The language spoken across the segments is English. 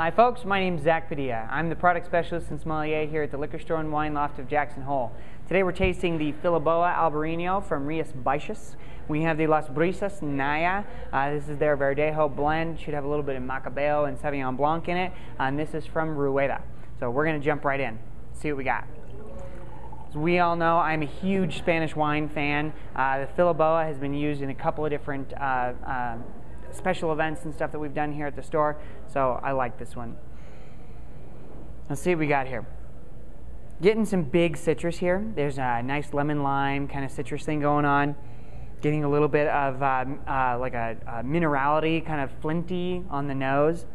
Hi folks, my name is Zach Padilla. I'm the product specialist and sommelier here at the Liquor Store Wine Loft of Jackson Hole. Today we're tasting the Fillaboa Albarino from Brisas. We have the Las Brisas Naia. This is their Verdejo blend. Should have a little bit of Macabeo and Sauvignon Blanc in it. And this is from Rueda. So we're going to jump right in, see what we got. As we all know, I'm a huge Spanish wine fan. The Fillaboa has been used in a couple of different special events and stuff that we've done here at the store, so I like this one. Let's see what we got here. Getting some big citrus here. There's a nice lemon lime kind of citrus thing going on. Getting a little bit of like a minerality, kind of flinty on the nose.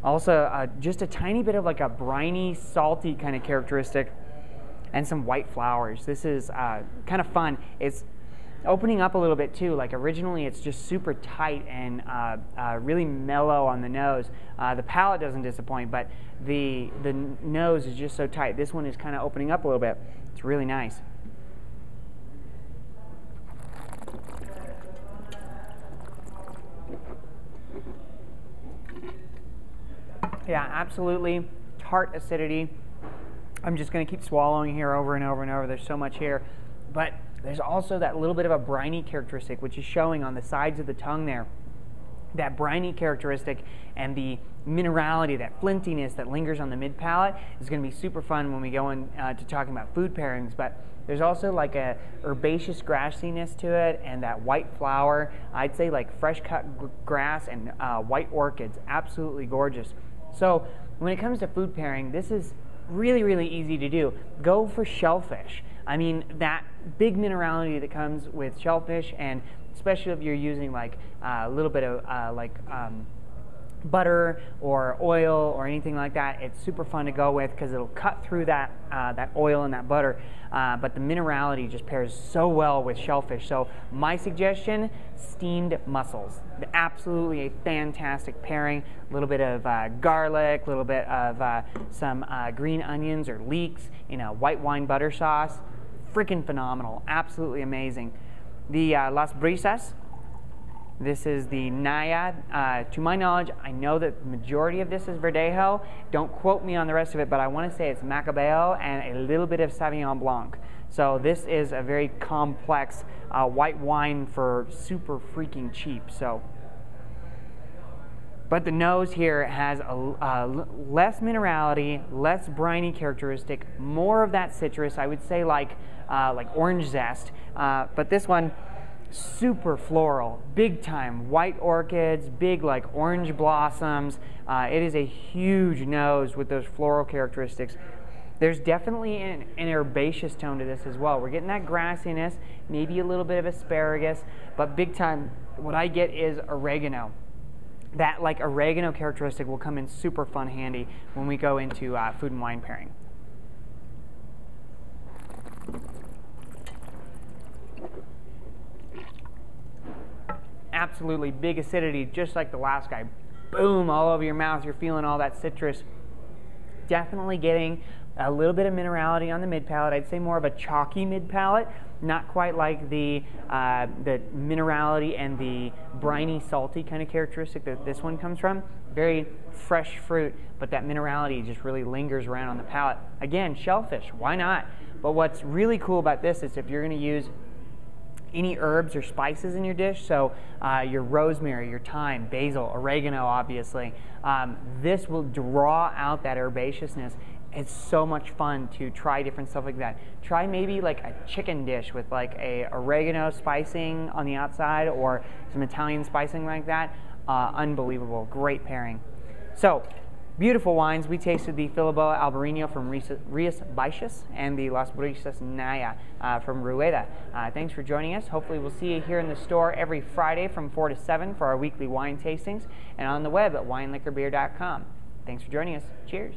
Also just a tiny bit of like a briny, salty kind of characteristic, and some white flowers. This is kind of fun. It's opening up a little bit too. Like originally it's just super tight and really mellow on the nose. The palate doesn't disappoint, but the nose is just so tight. This one is kind of opening up a little bit. It's really nice. Yeah, absolutely tart acidity. I'm just going to keep swallowing here over and over and over. There's so much here. But there's also that little bit of a briny characteristic, which is showing on the sides of the tongue there. That briny characteristic and the minerality, that flintiness that lingers on the mid-palate is going to be super fun when we go in to talking about food pairings. But there's also like a herbaceous grassiness to it, and that white flower. I'd say like fresh cut grass and white orchids. Absolutely gorgeous. So when it comes to food pairing, this is really, really easy to do. Go for shellfish. I mean, that big minerality that comes with shellfish, and especially if you're using like a little bit of butter or oil or anything like that, it's super fun to go with because it'll cut through that that oil and that butter. But the minerality just pairs so well with shellfish. So my suggestion, steamed mussels. Absolutely a fantastic pairing. A little bit of garlic, a little bit of some green onions or leeks in a white wine butter sauce. Freaking phenomenal. Absolutely amazing. The Las Brisas. This is the Naia. To my knowledge, I know that the majority of this is Verdejo. Don't quote me on the rest of it, but I want to say it's Macabeo and a little bit of Sauvignon Blanc. So this is a very complex white wine for super freaking cheap. So, but the nose here has less minerality, less briny characteristic, more of that citrus. I would say like orange zest. But this one, super floral, big time white orchids, big like orange blossoms. It is a huge nose with those floral characteristics. There's definitely an herbaceous tone to this as well. We're getting that grassiness, maybe a little bit of asparagus, but big time what I get is oregano. That like oregano characteristic will come in super fun handy when we go into food and wine pairing. Absolutely big acidity, just like the last guy. Boom, all over your mouth. You're feeling all that citrus. Definitely getting a little bit of minerality on the mid-palate. I'd say more of a chalky mid-palate, not quite like the minerality and the briny, salty kind of characteristic that this one comes from. Very fresh fruit, but that minerality just really lingers around on the palate. Again, shellfish, why not? But what's really cool about this is if you're going to use any herbs or spices in your dish, so your rosemary, your thyme, basil, oregano, obviously, this will draw out that herbaceousness. It's so much fun to try different stuff like that. Try maybe like a chicken dish with like a oregano spicing on the outside or some Italian spicing like that. Unbelievable, great pairing. So, beautiful wines. We tasted the Fillaboa Albarino from Brisas and the Las Brisas Naia from Rueda. Thanks for joining us. Hopefully we'll see you here in the store every Friday from 4 to 7 for our weekly wine tastings, and on the web at wineliquorbeer.com. Thanks for joining us. Cheers.